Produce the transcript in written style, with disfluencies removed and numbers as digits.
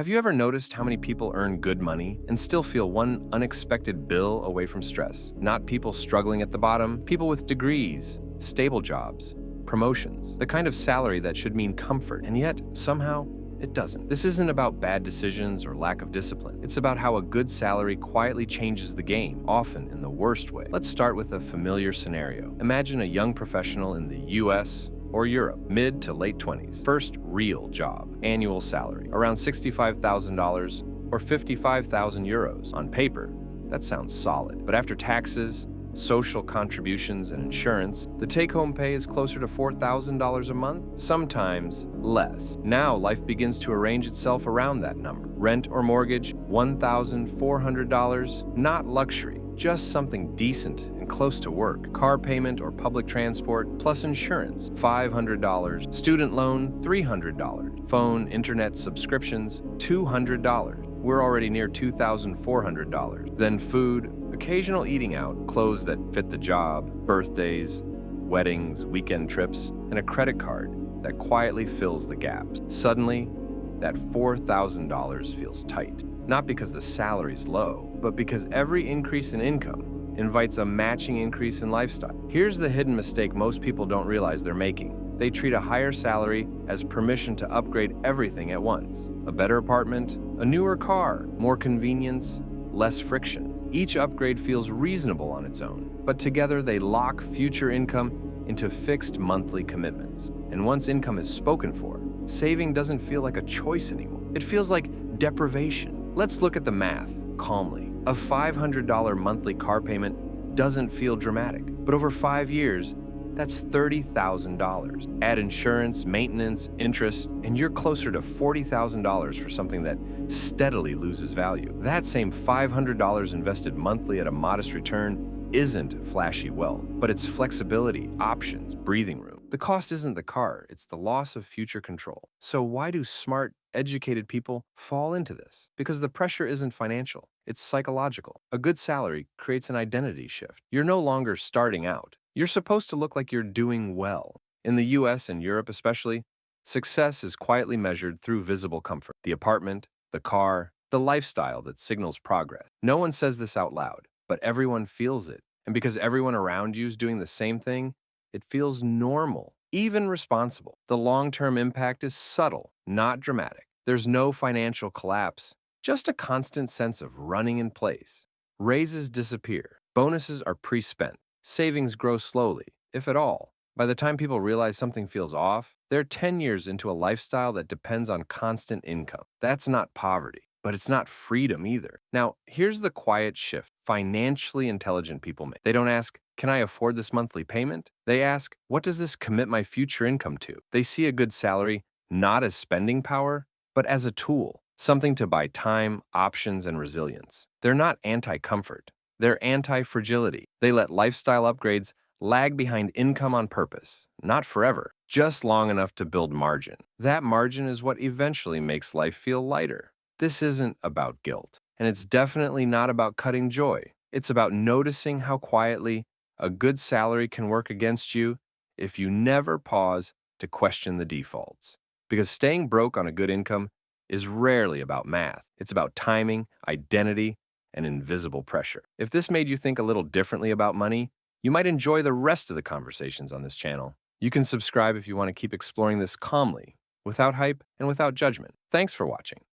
Have you ever noticed how many people earn good money and still feel one unexpected bill away from stress? Not people struggling at the bottom, people with degrees, stable jobs, promotions, the kind of salary that should mean comfort, and yet, somehow, it doesn't. This isn't about bad decisions or lack of discipline. It's about how a good salary quietly changes the game, often in the worst way. Let's start with a familiar scenario. Imagine a young professional in the US or Europe, mid to late 20s. First real job, annual salary, around $65,000 or 55,000 euros. On paper, that sounds solid. But after taxes, social contributions, and insurance, the take-home pay is closer to $4,000 a month, sometimes less. Now life begins to arrange itself around that number. Rent or mortgage, $1,400, not luxury, just something decent and close to work. Car payment or public transport, plus insurance, $500. Student loan, $300. Phone, internet subscriptions, $200. We're already near $2,400. Then food, occasional eating out, clothes that fit the job, birthdays, weddings, weekend trips, and a credit card that quietly fills the gaps. Suddenly, that $4,000 feels tight. Not because the salary's low, but because every increase in income invites a matching increase in lifestyle. Here's the hidden mistake most people don't realize they're making. They treat a higher salary as permission to upgrade everything at once. A better apartment, a newer car, more convenience, less friction. Each upgrade feels reasonable on its own, but together they lock future income into fixed monthly commitments. And once income is spoken for, saving doesn't feel like a choice anymore. It feels like deprivation. Let's look at the math calmly. A $500 monthly car payment doesn't feel dramatic, but over 5 years, that's $30,000. Add insurance, maintenance, interest, and you're closer to $40,000 for something that steadily loses value. That same $500 invested monthly at a modest return isn't flashy wealth, but it's flexibility, options, breathing room. The cost isn't the car, it's the loss of future control. So why do smart, educated people fall into this? Because the pressure isn't financial, it's psychological. A good salary creates an identity shift. You're no longer starting out. You're supposed to look like you're doing well. In the US and Europe especially, success is quietly measured through visible comfort. The apartment, the car, the lifestyle that signals progress. No one says this out loud, but everyone feels it. And because everyone around you is doing the same thing, it feels normal, even responsible. The long-term impact is subtle, not dramatic. There's no financial collapse, just a constant sense of running in place. Raises disappear. Bonuses are pre-spent. Savings grow slowly, if at all. By the time people realize something feels off, they're 10 years into a lifestyle that depends on constant income. That's not poverty, but it's not freedom either. Now, here's the quiet shift financially intelligent people make. They don't ask, can I afford this monthly payment? They ask, what does this commit my future income to? They see a good salary not as spending power, but as a tool, something to buy time, options, and resilience. They're not anti-comfort. They're anti-fragility. They let lifestyle upgrades lag behind income on purpose, not forever, just long enough to build margin. That margin is what eventually makes life feel lighter. This isn't about guilt, and it's definitely not about cutting joy. It's about noticing how quietly a good salary can work against you if you never pause to question the defaults. Because staying broke on a good income is rarely about math. It's about timing, identity, and invisible pressure. If this made you think a little differently about money, you might enjoy the rest of the conversations on this channel. You can subscribe if you want to keep exploring this calmly, without hype and without judgment. Thanks for watching.